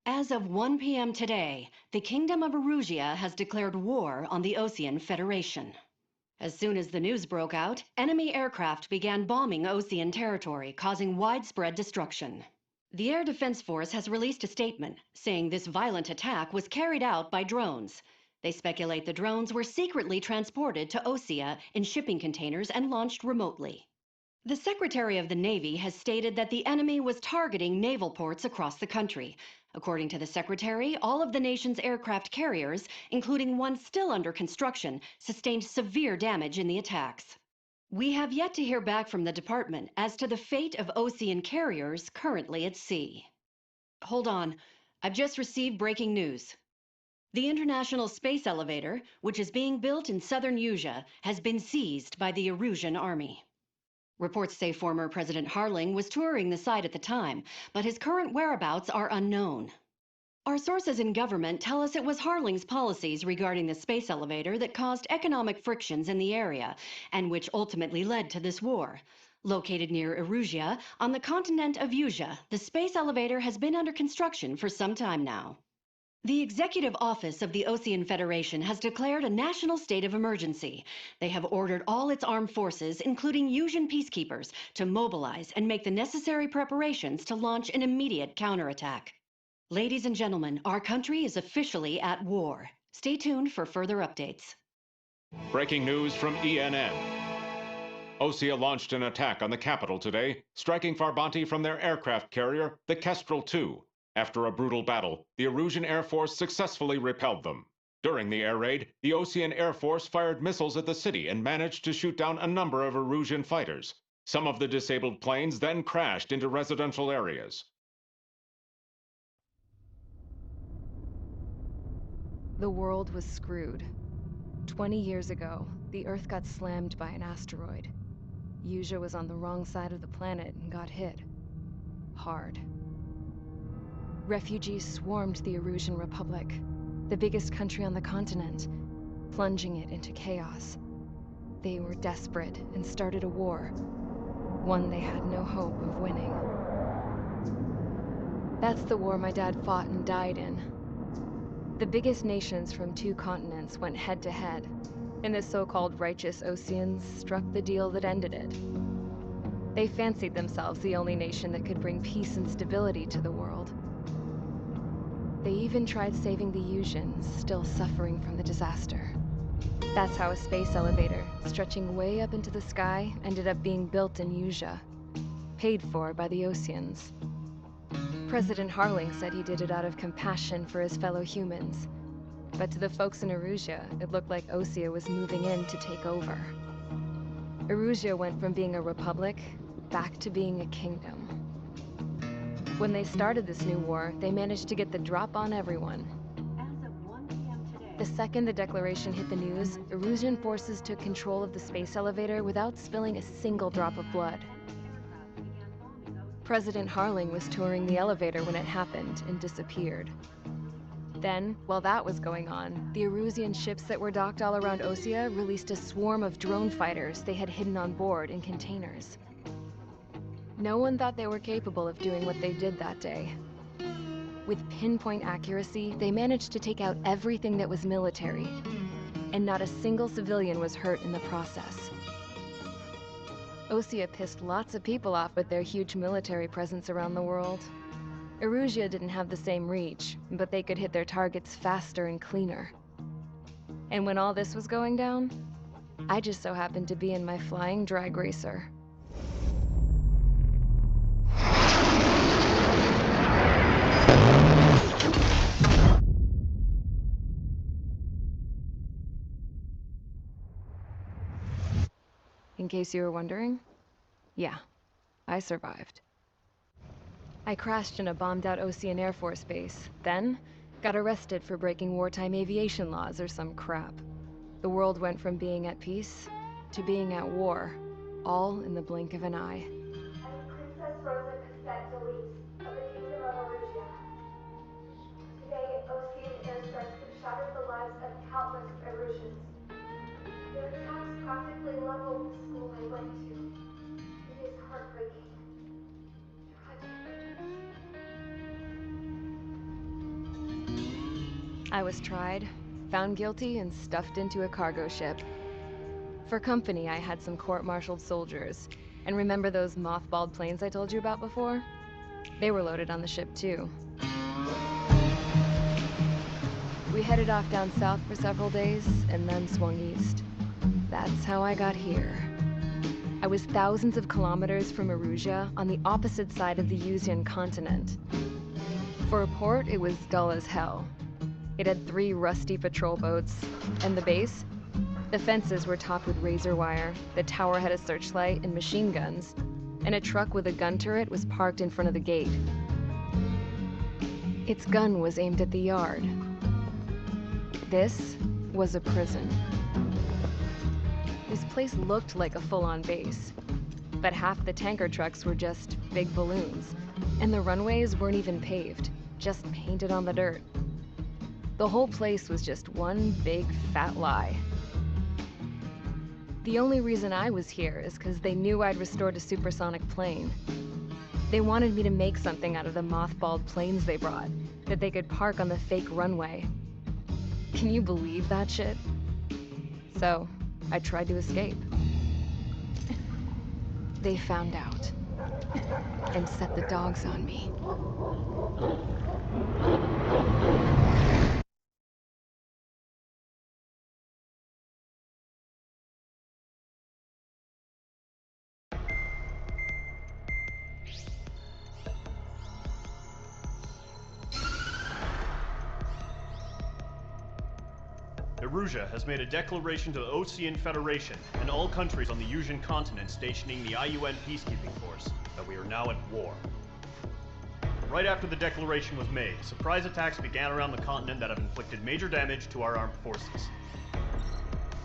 As of 1 p.m. today, the Kingdom of Erusia has declared war on the Osean Federation. As soon as the news broke out, enemy aircraft began bombing Osean territory, causing widespread destruction. The Air Defense Force has released a statement saying this violent attack was carried out by drones. They speculate the drones were secretly transported to Osea in shipping containers and launched remotely. The Secretary of the Navy has stated that the enemy was targeting naval ports across the country. According to the Secretary, all of the nation's aircraft carriers, including one still under construction, sustained severe damage in the attacks. We have yet to hear back from the department as to the fate of Osean carriers currently at sea. Hold on, I've just received breaking news. The International Space Elevator, which is being built in southern Usea, has been seized by the Erusian Army. Reports say former President Harling was touring the site at the time, but his current whereabouts are unknown. Our sources in government tell us it was Harling's policies regarding the space elevator that caused economic frictions in the area, and which ultimately led to this war. Located near Erusia, on the continent of Usea, the space elevator has been under construction for some time now. The Executive Office of the Osean Federation has declared a national state of emergency. They have ordered all its armed forces, including Usian peacekeepers, to mobilize and make the necessary preparations to launch an immediate counterattack. Ladies and gentlemen, our country is officially at war. Stay tuned for further updates. Breaking news from ENN. Osea launched an attack on the capital today, striking Farbanti from their aircraft carrier, the Kestrel II. After a brutal battle, the Erusian Air Force successfully repelled them. During the air raid, the Osean Air Force fired missiles at the city and managed to shoot down a number of Erusian fighters. Some of the disabled planes then crashed into residential areas. The world was screwed. 20 years ago, the Earth got slammed by an asteroid. Usea was on the wrong side of the planet and got hit. Hard. Refugees swarmed the Erusian Republic, the biggest country on the continent, plunging it into chaos. They were desperate and started a war, one they had no hope of winning. That's the war my dad fought and died in. The biggest nations from 2 continents went head-to-head, and the so-called righteous Oseans struck the deal that ended it. They fancied themselves the only nation that could bring peace and stability to the world. They even tried saving the Usians, still suffering from the disaster. That's how a space elevator, stretching way up into the sky, ended up being built in Usea, paid for by the Oseans. President Harling said he did it out of compassion for his fellow humans. But to the folks in Erusia, it looked like Osea was moving in to take over. Erusia went from being a republic back to being a kingdom. When they started this new war, they managed to get the drop on everyone. As of 1 p.m. today, The second the declaration hit the news, Erusian forces took control of the space elevator without spilling a single drop of blood. President Harling was touring the elevator when it happened and disappeared. Then, while that was going on, the Erusian ships that were docked all around Osea released a swarm of drone fighters they had hidden on board in containers. No one thought they were capable of doing what they did that day. With pinpoint accuracy, they managed to take out everything that was military, and not a single civilian was hurt in the process. Osea pissed lots of people off with their huge military presence around the world. Erusia didn't have the same reach, but they could hit their targets faster and cleaner. And when all this was going down, I just so happened to be in my flying drag racer. In case you were wondering, yeah, I survived. I crashed in a bombed-out Osean Air Force base, then got arrested for breaking wartime aviation laws or some crap. The world went from being at peace to being at war, all in the blink of an eye. Princess Rosa Castells of the Kingdom of Erusia. Today, Osean airstrikes have shattered the lives of countless Erusians. Their attacks practically leveled the school I went to. It is heartbreaking. Tragic. I was tried, found guilty, and stuffed into a cargo ship. For company, I had some court-martialed soldiers. And remember those mothballed planes I told you about before? They were loaded on the ship too. We headed off down south for several days, and then swung east. That's how I got here. I was thousands of kilometers from Erusia, on the opposite side of the Dision continent. For a port, it was dull as hell. It had 3 rusty patrol boats, and the base? The fences were topped with razor wire, the tower had a searchlight and machine guns, and a truck with a gun turret was parked in front of the gate. Its gun was aimed at the yard. This was a prison. This place looked like a full-on base, but half the tanker trucks were just big balloons, and the runways weren't even paved, just painted on the dirt. The whole place was just one big fat lie. The only reason I was here is because they knew I'd restored a supersonic plane. They wanted me to make something out of the mothballed planes they brought, that they could park on the fake runway. Can you believe that shit? So, I tried to escape. They found out, and set the dogs on me. Erusia has made a declaration to the Ocean Federation and all countries on the Dision continent stationing the IUN peacekeeping force that we are now at war. Right after the declaration was made, surprise attacks began around the continent that have inflicted major damage to our armed forces.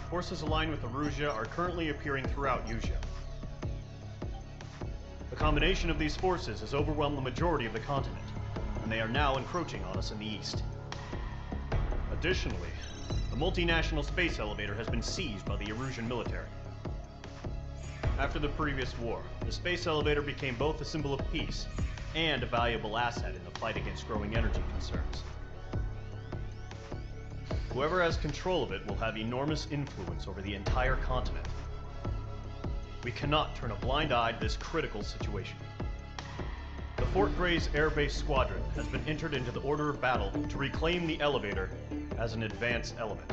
Forces aligned with Erusia are currently appearing throughout Usia. The combination of these forces has overwhelmed the majority of the continent, and they are now encroaching on us in the east. Additionally, the multinational space elevator has been seized by the Erusian military. After the previous war, the space elevator became both a symbol of peace and a valuable asset in the fight against growing energy concerns. Whoever has control of it will have enormous influence over the entire continent. We cannot turn a blind eye to this critical situation. The Fort Gray's Air Base Squadron has been entered into the order of battle to reclaim the elevator as an advance element.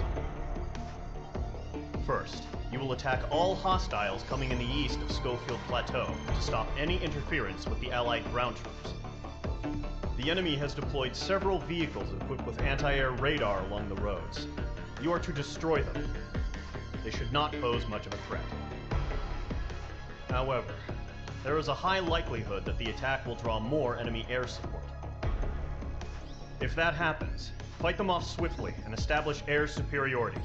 First, you will attack all hostiles coming in the east of Schofield Plateau to stop any interference with the Allied ground troops. The enemy has deployed several vehicles equipped with anti-air radar along the roads. You are to destroy them. They should not pose much of a threat. However, there is a high likelihood that the attack will draw more enemy air support. If that happens, fight them off swiftly and establish air superiority.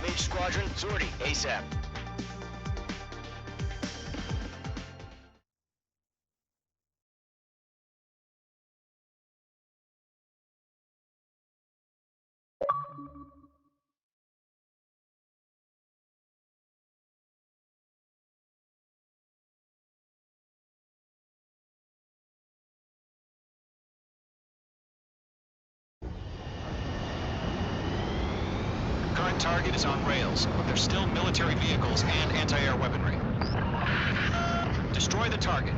Mage Squadron, sortie, ASAP. target is on rails, but there's still military vehicles and anti-air weaponry. Destroy the target.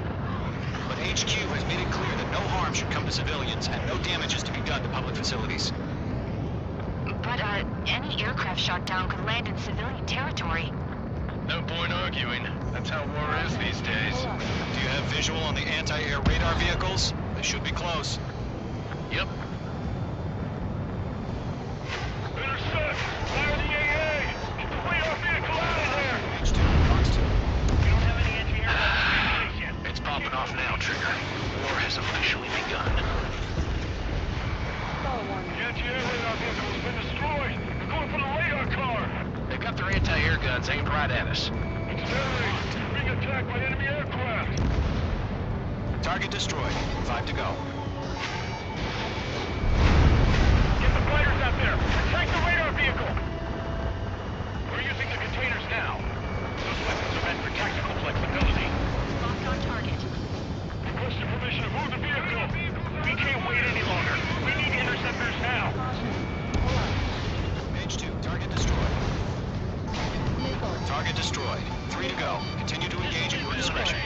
But HQ has made it clear that no harm should come to civilians and no damage is to be done to public facilities. But, any aircraft shot down could land in civilian territory. No point arguing. That's how war is these days. Do you have visual on the anti-air radar vehicles? They should be close. Yep. Intercept! Fire the AA! Get the radar vehicle out of there! H2, Fox 2. We don't have any anti-aircraft yet. It's popping off now, Trigger. War has officially begun. The anti-air radar vehicle has been destroyed! We're going for the radar car! They've got their anti-air guns aimed right at us. Terry, being attacked by enemy aircraft! Target destroyed. 5 to go. Get the fighters out there! Attack the radar vehicle! We're using the containers now. Those weapons are meant for tactical flexibility. Locked on target. Requesting permission to move the vehicle! We can't wait any longer! We need interceptors now! H2, target destroyed. Target destroyed. 3 to go. Continue to engage at your discretion.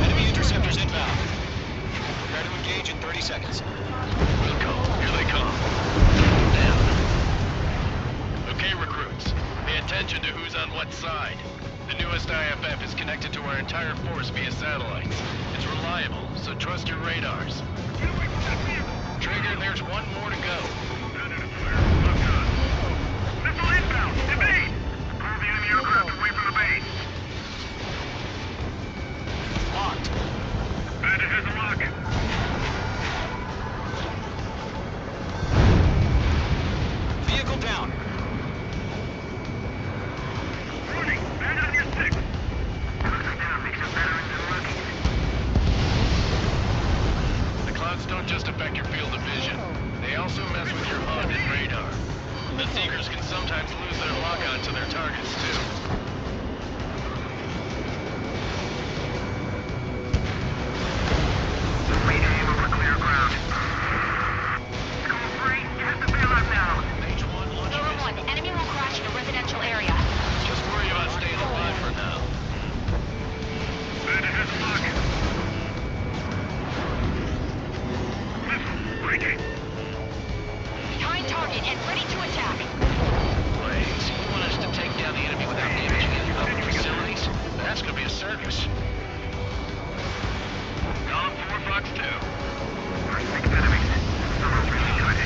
Enemy interceptors inbound. Prepare to engage in 30 seconds. Wilco, here they come. Down. Okay, recruits. Pay attention to who's on what side. The newest IFF is connected to our entire force via satellites. It's reliable, so trust your radars. Trigger, there's one more to go. Missile inbound! Evade! Pull the enemy aircraft away from the base. Locked. Bandit has a lock. Vehicle down. Running! Bandit on your six! Down makes us better than lucky. The clouds don't just affect your field of vision. They also mess with your HUD and radar. The Seekers can sometimes lose their lock-on to their targets, too. Aim over clear ground. School 3, you have to bail out now. H1 launch. Silver 1, enemy will crash in a residential area. Just worry about staying alive for now. Bandit has a lock. Missile, breaking. Behind target and ready to attack. Wait, you want us to take down the enemy without damaging any public facilities? That's gonna be a circus. Column 4, Fox 2. First 6 enemies. Someone's really good.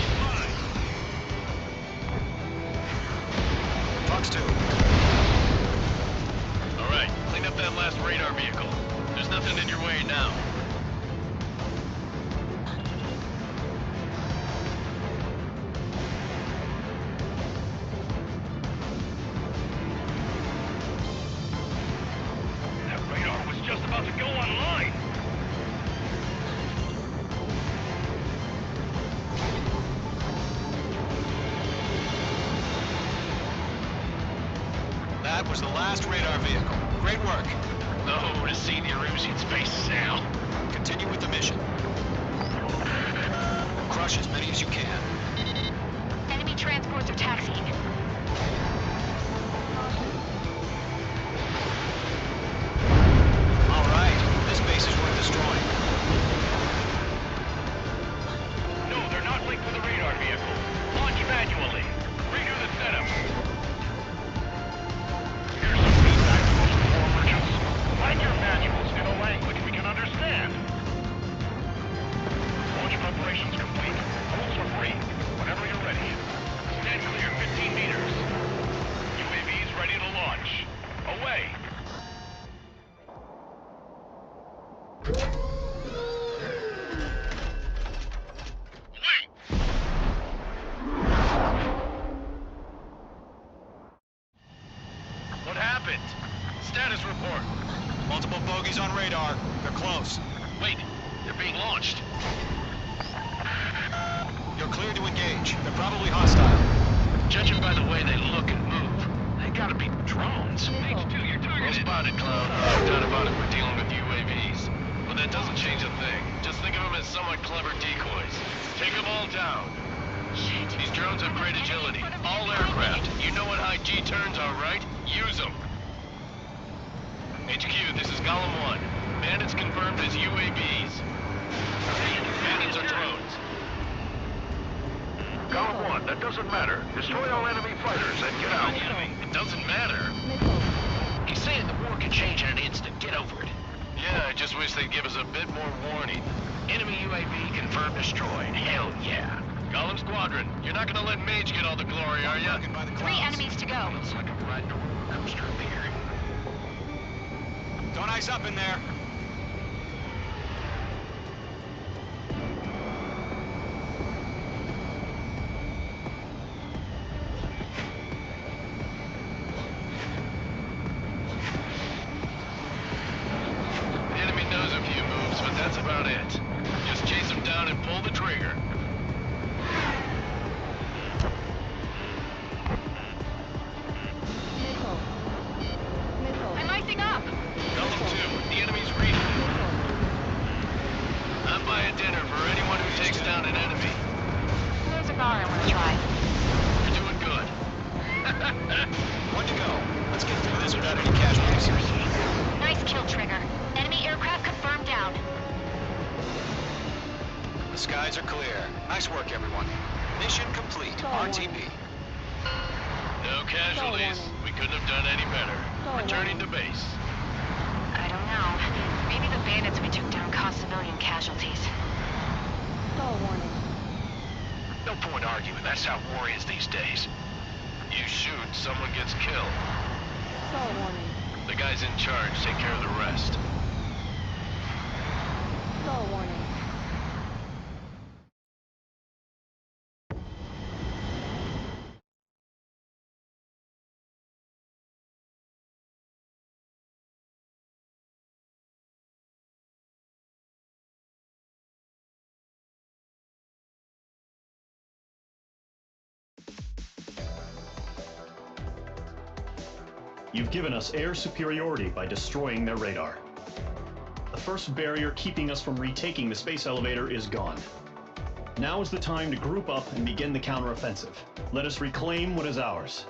Fox 2. Alright, clean up that last radar vehicle. There's nothing in your way now. That radar was just about to go online. That was the last radar vehicle. Great work. No, to see the Erusian spaces now. Continue with the mission. Crush as many as you can. Enemy transports are taxiing. All right, this base is worth destroying. No, they're not linked to the radar vehicle. Launch manually. Redo the setup. Here's some feedback from those war merchants. Write your manuals in a language we can understand. Launch preparations complete. Rules are free. Whenever you're ready. Stand clear 15 meters. UAVs ready to launch. Away. What happened? Status report. Multiple bogies on radar. They're close. Wait, they're being launched. You're clear to engage. They're probably hostile. Judging by the way they look and move, they gotta be drones. H2, you're targeted. Well spotted, Cloud. No doubt about it, we're dealing with UAVs. But that doesn't change a thing. Just think of them as somewhat clever decoys. Take them all down. These drones have great agility. All aircraft. You know what high G turns are, right? Use them. HQ, this is Golem 1. Bandits confirmed as UAVs. Bandits are drones. Golem 1, that doesn't matter. Destroy all enemy fighters and get out. It doesn't matter. He's saying the war could change in an instant. Get over it. Yeah, I just wish they'd give us a bit more warning. Enemy UAV confirmed destroyed. Hell yeah. Golem Squadron, you're not gonna let Mage get all the glory, are ya? 3 enemies to go. It's like I'm riding a roller coaster up here. Don't ice up in there. The enemy knows a few moves, but that's about it. Just chase them down and pull the trigger. I'm icing up. Golem 2, the enemy's reading. I'm buying dinner for anyone who takes down an enemy. There's a bar I want to try. You're doing good. One to go. Let's get through this without any casualties. Nice kill, Trigger. Enemy aircraft confirmed down. The skies are clear. Nice work, everyone. Mission complete. RTB. No casualties. We couldn't have done any better. Returning to base. I don't know. Maybe the bandits we took down caused civilian casualties. No point arguing. That's how war is these days. You shoot, someone gets killed. The guys in charge take care of the rest. You've given us air superiority by destroying their radar. The first barrier keeping us from retaking the space elevator is gone. Now is the time to group up and begin the counteroffensive. Let us reclaim what is ours.